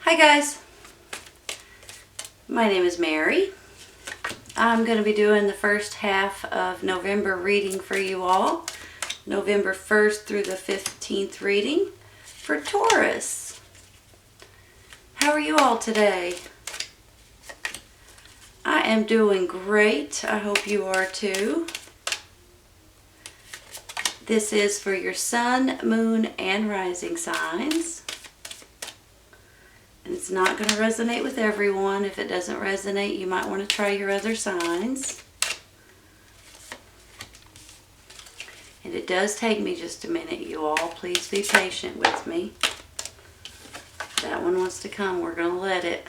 Hi guys, my name is Mary. I'm going to be doing the first half of November reading for you all. November 1st through the 15th reading for Taurus. How are you all today? I am doing great. I hope you are too. This is for your sun, moon, and rising signs. And it's not going to resonate with everyone. If it doesn't resonate, you might want to try your other signs. And it does take me just a minute, you all. Please be patient with me. That one wants to come. We're going to let it.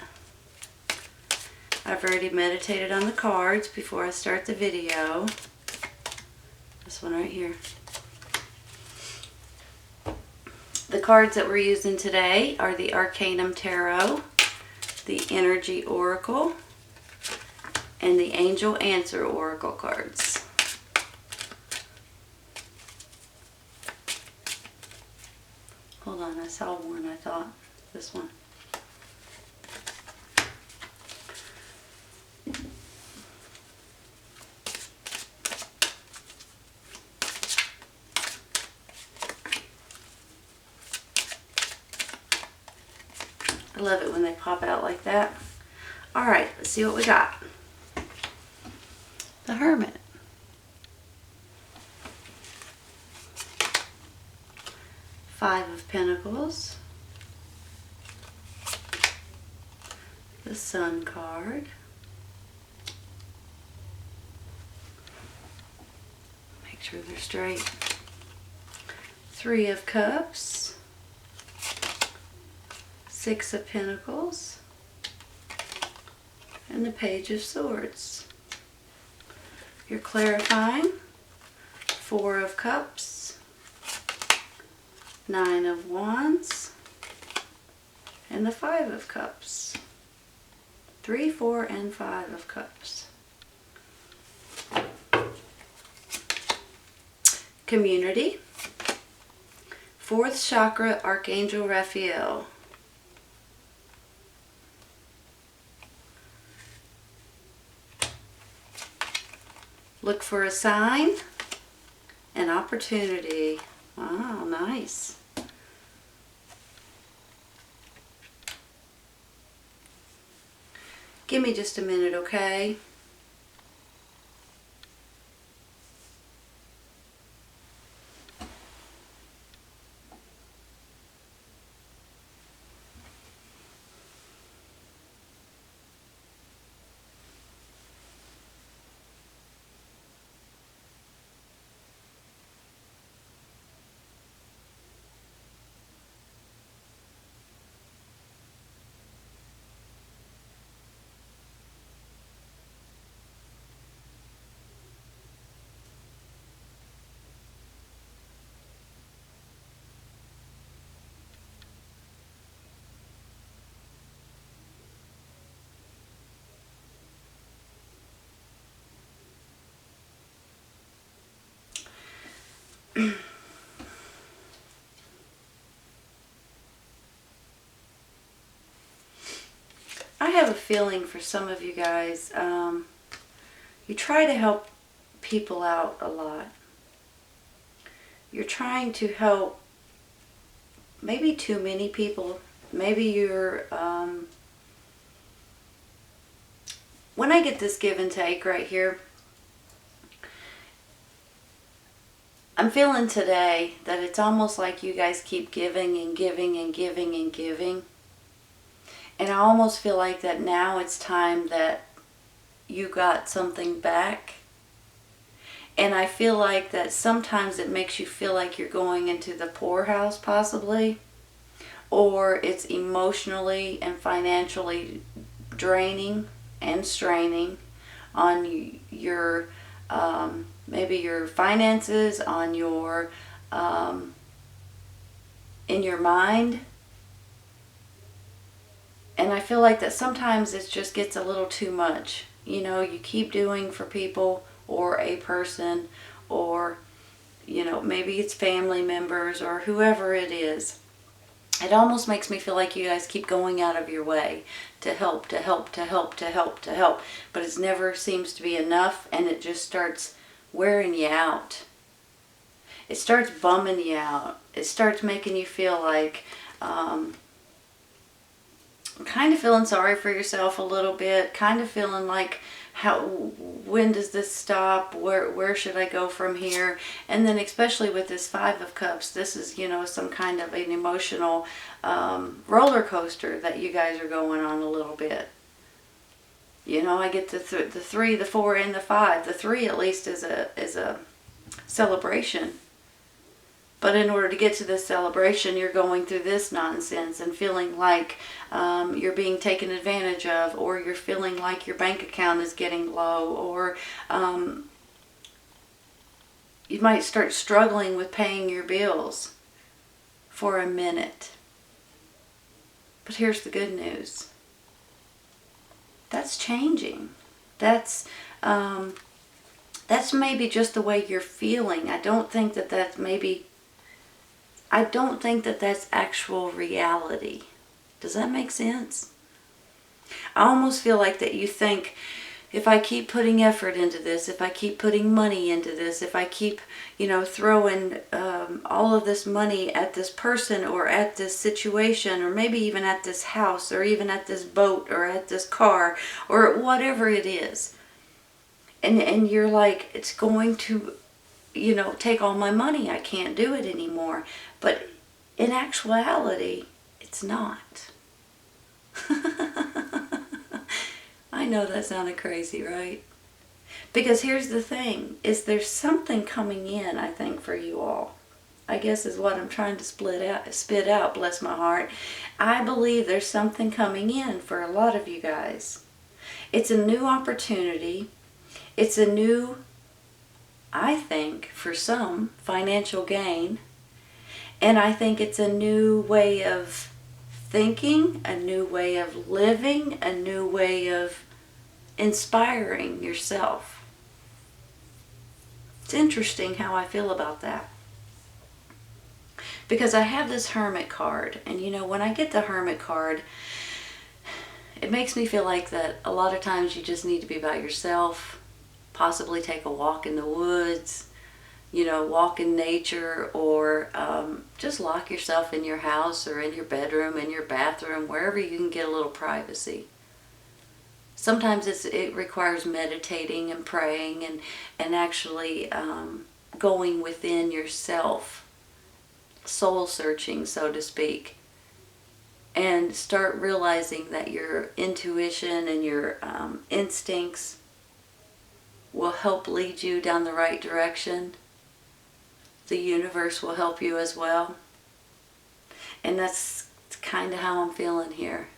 I've already meditated on the cards before I start the video. This one right here. The cards that we're using today are the Arcanum Tarot, the Energy Oracle, and the Angel Answer Oracle cards. Hold on, I saw one, I thought. This one. I love it when they pop out like that. Alright, let's see what we got. The Hermit. Five of Pentacles. The Sun card. Make sure they're straight. Three of Cups. Six of Pentacles, and the Page of Swords. You're clarifying. Four of Cups, Nine of Wands, and the Five of Cups. 3, 4, and 5 of Cups. Community. Fourth chakra, Archangel Raphael. Look for a sign, an opportunity. Wow, nice. Give me just a minute, okay? I have a feeling for some of you guys, you try to help people out a lot. You're trying to help maybe too many people. Maybe you're, when I get this give and take right here, I'm feeling today that it's almost like you guys keep giving and giving and giving and giving. And I almost feel like that now it's time that you got something back. And I feel like that sometimes it makes you feel like you're going into the poorhouse possibly. Or it's emotionally and financially draining and straining on your, maybe your finances, on your, in your mind. And I feel like that sometimes it just gets a little too much. You know, you keep doing for people or a person, or, you know, maybe it's family members or whoever it is. It almost makes me feel like you guys keep going out of your way to help, to help, to help, to help, to help. But it never seems to be enough, and it just starts wearing you out. It starts bumming you out. It starts making you feel like, kind of feeling sorry for yourself a little bit, kind of feeling like, when does this stop? Where should I go from here? And then especially with this Five of Cups, this is, some kind of an emotional roller coaster that you guys are going on a little bit. I get the 3, the 4, and the 5. The 3 at least is a celebration. But in order to get to this celebration, you're going through this nonsense and feeling like you're being taken advantage of, or you're feeling like your bank account is getting low, or you might start struggling with paying your bills for a minute. But here's the good news. That's changing. That's maybe just the way you're feeling. I don't think that that's actual reality. Does that make sense? I almost feel like that you think, if I keep putting effort into this, if I keep putting money into this, if I keep, throwing all of this money at this person or at this situation, or maybe even at this house, or even at this boat, or at this car, or whatever it is, and you're like, it's going to take all my money. I can't do it anymore. But in actuality, it's not. I know that sounded crazy, right? Because here's the thing, is there's something coming in, I think, for you all. I guess is what I'm trying to spit out, bless my heart. I believe there's something coming in for a lot of you guys. It's a new opportunity. It's a new, I think, for some, financial gain. And I think it's a new way of thinking, a new way of living, a new way of inspiring yourself. It's interesting how I feel about that. Because I have this Hermit card, and when I get the Hermit card, it makes me feel like that a lot of times you just need to be by yourself, possibly take a walk in the woods, walk in nature, or just lock yourself in your house or in your bedroom, in your bathroom, wherever you can get a little privacy. Sometimes it requires meditating and praying and actually going within yourself, soul searching, so to speak, and start realizing that your intuition and your instincts will help lead you down the right direction. The universe will help you as well. And that's kind of how I'm feeling here.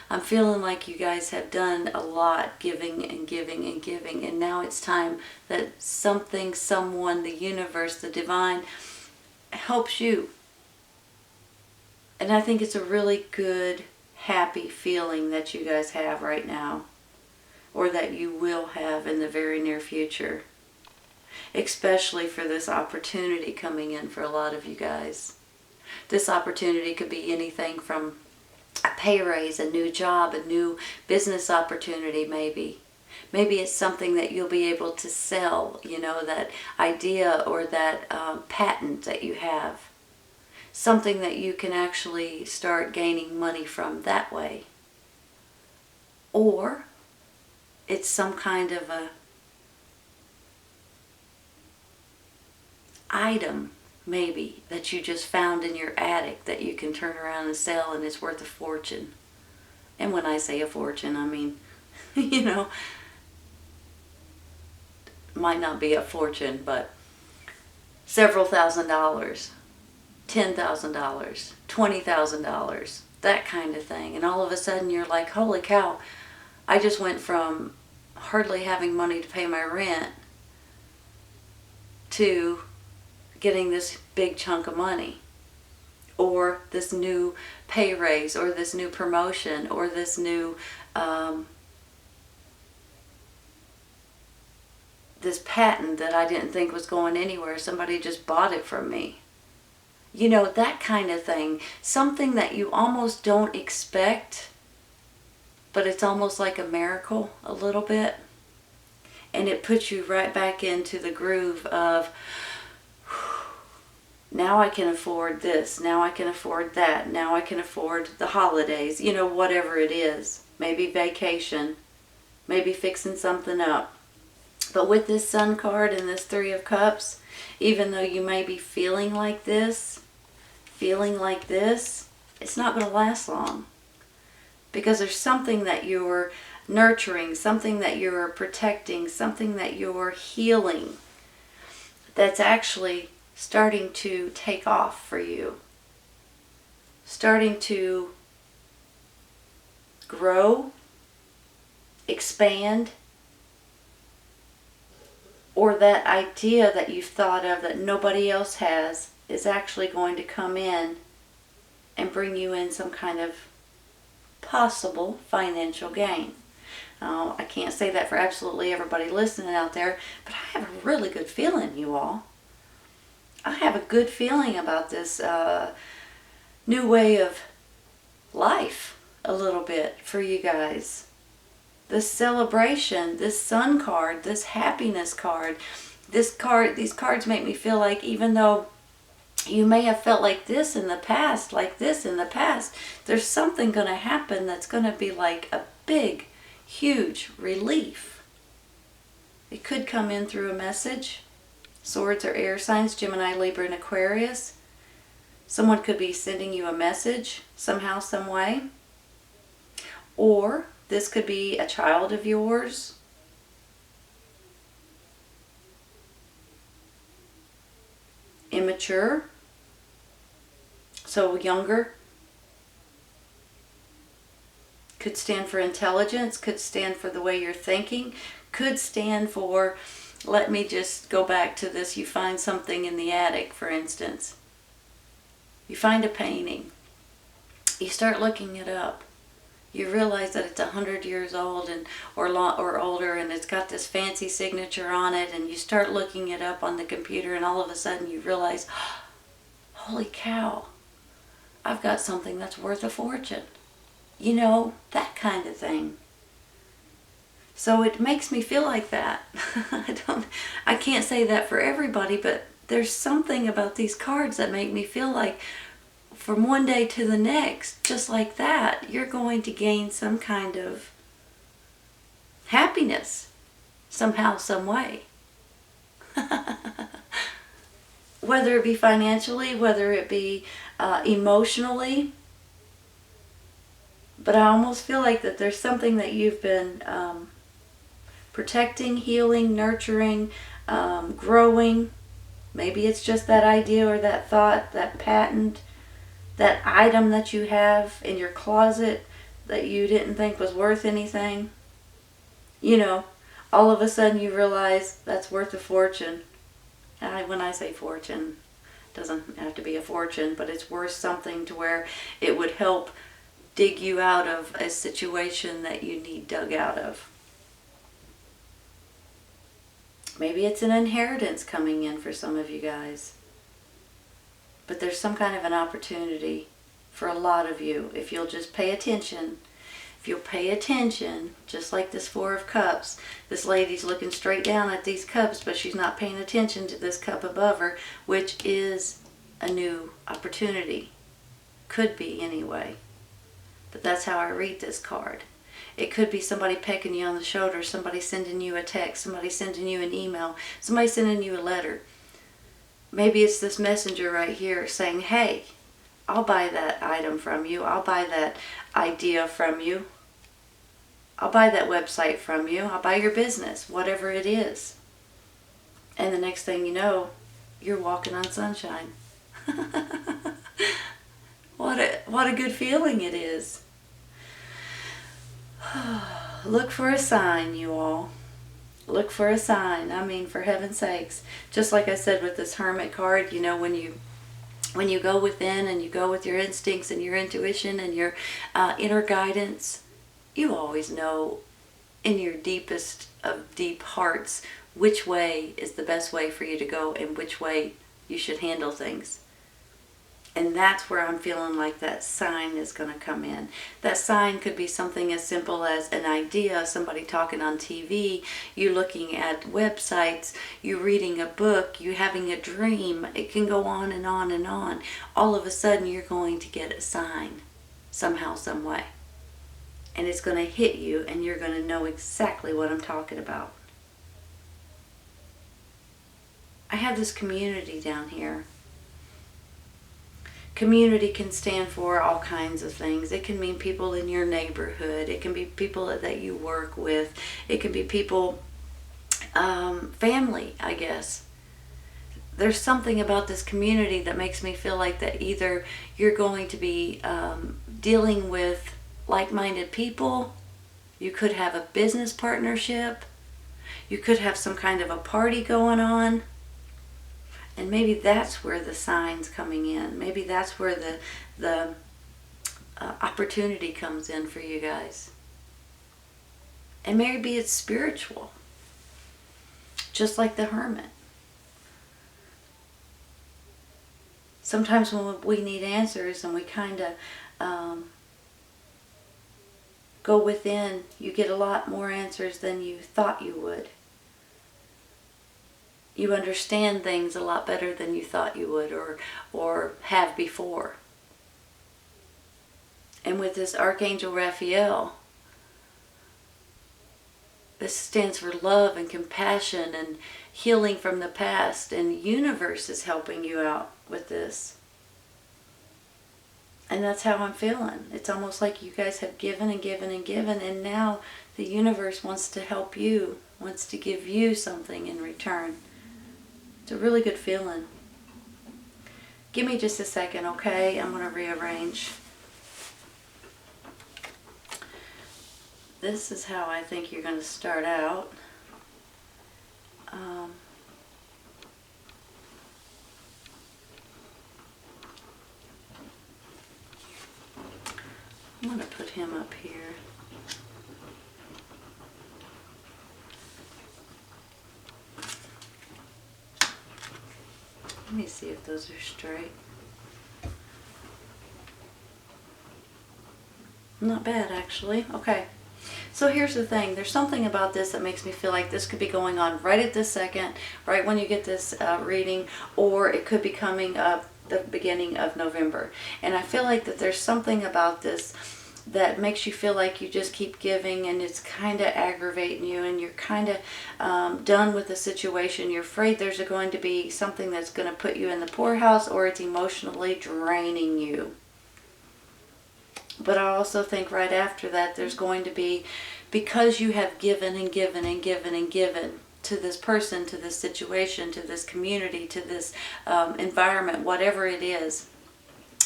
I'm feeling like you guys have done a lot, giving and giving and giving, and now it's time that something, someone, the universe, the divine, helps you. And I think it's a really good, happy feeling that you guys have right now, or that you will have in the very near future. Especially for this opportunity coming in for a lot of you guys. This opportunity could be anything from a pay raise, a new job, a new business opportunity maybe. Maybe it's something that you'll be able to sell, that idea or that patent that you have. Something that you can actually start gaining money from that way. Or it's some kind of a item maybe that you just found in your attic that you can turn around and sell, and it's worth a fortune. And when I say a fortune, I mean, might not be a fortune, but several $1,000s, $10,000, $20,000, that kind of thing. And all of a sudden you're like, holy cow, I just went from hardly having money to pay my rent to getting this big chunk of money, or this new pay raise, or this new promotion, or this new this patent that I didn't think was going anywhere. Somebody just bought it from me. You know, that kind of thing. Something that you almost don't expect, but it's almost like a miracle a little bit. And it puts you right back into the groove of, now I can afford this, now I can afford that, now I can afford the holidays, you know, whatever it is. Maybe vacation, maybe fixing something up. But with this Sun card and this Three of Cups, even though you may be feeling like this, it's not going to last long. Because there's something that you're nurturing, something that you're protecting, something that you're healing that's actually starting to take off for you. Starting to grow, expand, or that idea that you've thought of that nobody else has is actually going to come in and bring you in some kind of possible financial gain. Now, I can't say that for absolutely everybody listening out there, but I have a really good feeling, you all. I have a good feeling about this new way of life a little bit for you guys. This celebration, this Sun card, this happiness card, these cards make me feel like even though you may have felt like this in the past, there's something going to happen that's going to be like a big, huge relief. It could come in through a message. Swords are air signs, Gemini, Libra, and Aquarius. Someone could be sending you a message somehow, some way. Or this could be a child of yours. Immature. So younger. Could stand for intelligence, could stand for the way you're thinking, could stand for, let me just go back to this, you find something in the attic, for instance. You find a painting. You start looking it up. You realize that it's 100 years old or older, and it's got this fancy signature on it, and you start looking it up on the computer, and all of a sudden you realize, holy cow, I've got something that's worth a fortune. You know, that kind of thing. So it makes me feel like that. I can't say that for everybody, but there's something about these cards that make me feel like from one day to the next, just like that, you're going to gain some kind of happiness somehow, some way. Whether it be financially, whether it be emotionally. But I almost feel like that there's something that you've been protecting, healing, nurturing, growing. Maybe it's just that idea or that thought, that patent, that item that you have in your closet that you didn't think was worth anything. You know, all of a sudden you realize that's worth a fortune. And when I say fortune, it doesn't have to be a fortune, but it's worth something to where it would help dig you out of a situation that you need dug out of. Maybe it's an inheritance coming in for some of you guys. But there's some kind of an opportunity for a lot of you if you'll just pay attention. If you'll pay attention, just like this Four of Cups, this lady's looking straight down at these cups, but she's not paying attention to this cup above her, which is a new opportunity. Could be anyway. But that's how I read this card. It could be somebody pecking you on the shoulder, somebody sending you a text, somebody sending you an email, somebody sending you a letter. Maybe it's this messenger right here saying, hey, I'll buy that item from you. I'll buy that idea from you. I'll buy that website from you. I'll buy your business, whatever it is. And the next thing you know, you're walking on sunshine. What a good feeling it is. Look for a sign, you all. Look for a sign. I mean, for heaven's sakes. Just like I said with this Hermit card, you know, when you go within and you go with your instincts and your intuition and your inner guidance, you always know in your deepest of deep hearts which way is the best way for you to go and which way you should handle things. And that's where I'm feeling like that sign is going to come in. That sign could be something as simple as an idea, somebody talking on TV, you looking at websites, you reading a book, you having a dream. It can go on and on and on. All of a sudden you're going to get a sign somehow, some way. And it's going to hit you and you're going to know exactly what I'm talking about. I have this community down here. Community can stand for all kinds of things. It can mean people in your neighborhood. It can be people that you work with. It can be people, family, I guess. There's something about this community that makes me feel like that either you're going to be dealing with like-minded people. You could have a business partnership. You could have some kind of a party going on. And maybe that's where the sign's coming in. Maybe that's where the opportunity comes in for you guys. And maybe it's spiritual. Just like the hermit. Sometimes when we need answers and we kind of go within, you get a lot more answers than you thought you would. You understand things a lot better than you thought you would or have before. And with this Archangel Raphael, this stands for love and compassion and healing from the past, and the universe is helping you out with this. And that's how I'm feeling. It's almost like you guys have given and given and given, and now the universe wants to help you, wants to give you something in return. It's a really good feeling. Give me just a second, okay? I'm going to rearrange. This is how I think you're going to start out. I'm going to put him up here. Let me see if those are straight. Not bad, actually. Okay. So here's the thing. There's something about this that makes me feel like this could be going on right at this second, right when you get this reading, or it could be coming up the beginning of November. And I feel like that there's something about this that makes you feel like you just keep giving and it's kind of aggravating you and you're kind of done with the situation. You're afraid there's going to be something that's going to put you in the poorhouse, or it's emotionally draining you. But I also think right after that there's going to be, because you have given and given and given and given to this person, to this situation, to this community, to this environment, whatever it is,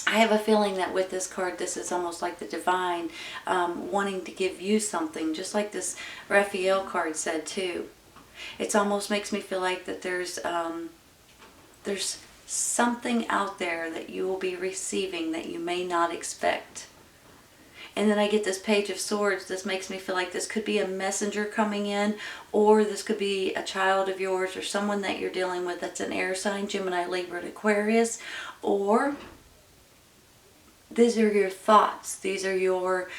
I have a feeling that with this card, this is almost like the divine wanting to give you something, just like this Raphael card said too. It almost makes me feel like that there's something out there that you will be receiving that you may not expect. And then I get this Page of Swords. This makes me feel like this could be a messenger coming in, or this could be a child of yours or someone that you're dealing with that's an air sign, Gemini, Libra, and Aquarius, or these are your thoughts. These are your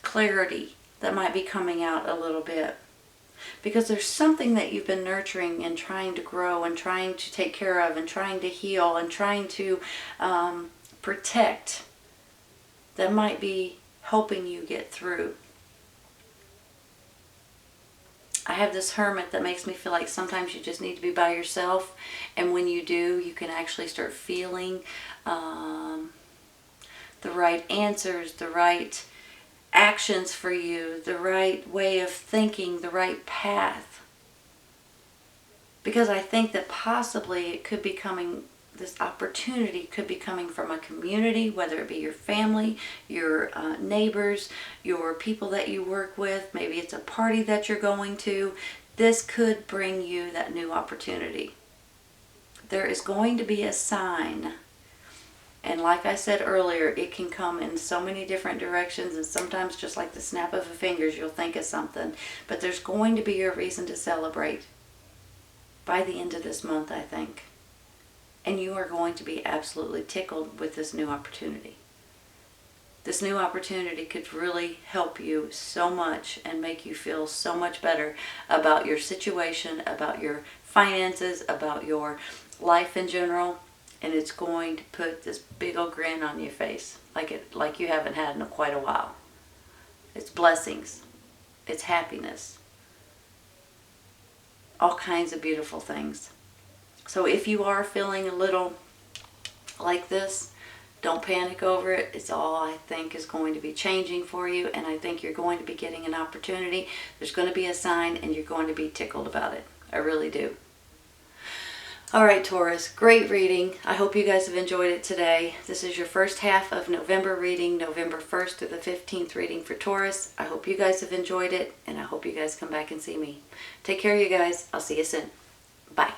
clarity that might be coming out a little bit. Because there's something that you've been nurturing and trying to grow and trying to take care of and trying to heal and trying to protect that might be helping you get through. I have this Hermit that makes me feel like sometimes you just need to be by yourself, and when you do, you can actually start feeling the right answers, the right actions for you, the right way of thinking, the right path. Because I think that possibly it could be coming, this opportunity could be coming from a community, whether it be your family, your neighbors, your people that you work with, maybe it's a party that you're going to. This could bring you that new opportunity. There is going to be a sign. And like I said earlier, it can come in so many different directions, and sometimes just like the snap of a fingers, you'll think of something. But there's going to be a reason to celebrate by the end of this month, I think. and you are going to be absolutely tickled with this new opportunity. This new opportunity could really help you so much and make you feel so much better about your situation, about your finances, about your life in general, and it's going to put this big old grin on your face like you haven't had in quite a while. It's blessings. It's happiness. All kinds of beautiful things. So if you are feeling a little like this, don't panic over it. It's all I think is going to be changing for you, and I think you're going to be getting an opportunity. There's going to be a sign, and you're going to be tickled about it. I really do. All right, Taurus, great reading. I hope you guys have enjoyed it today. This is your first half of November reading, November 1st through the 15th reading for Taurus. I hope you guys have enjoyed it, and I hope you guys come back and see me. Take care, you guys. I'll see you soon. Bye.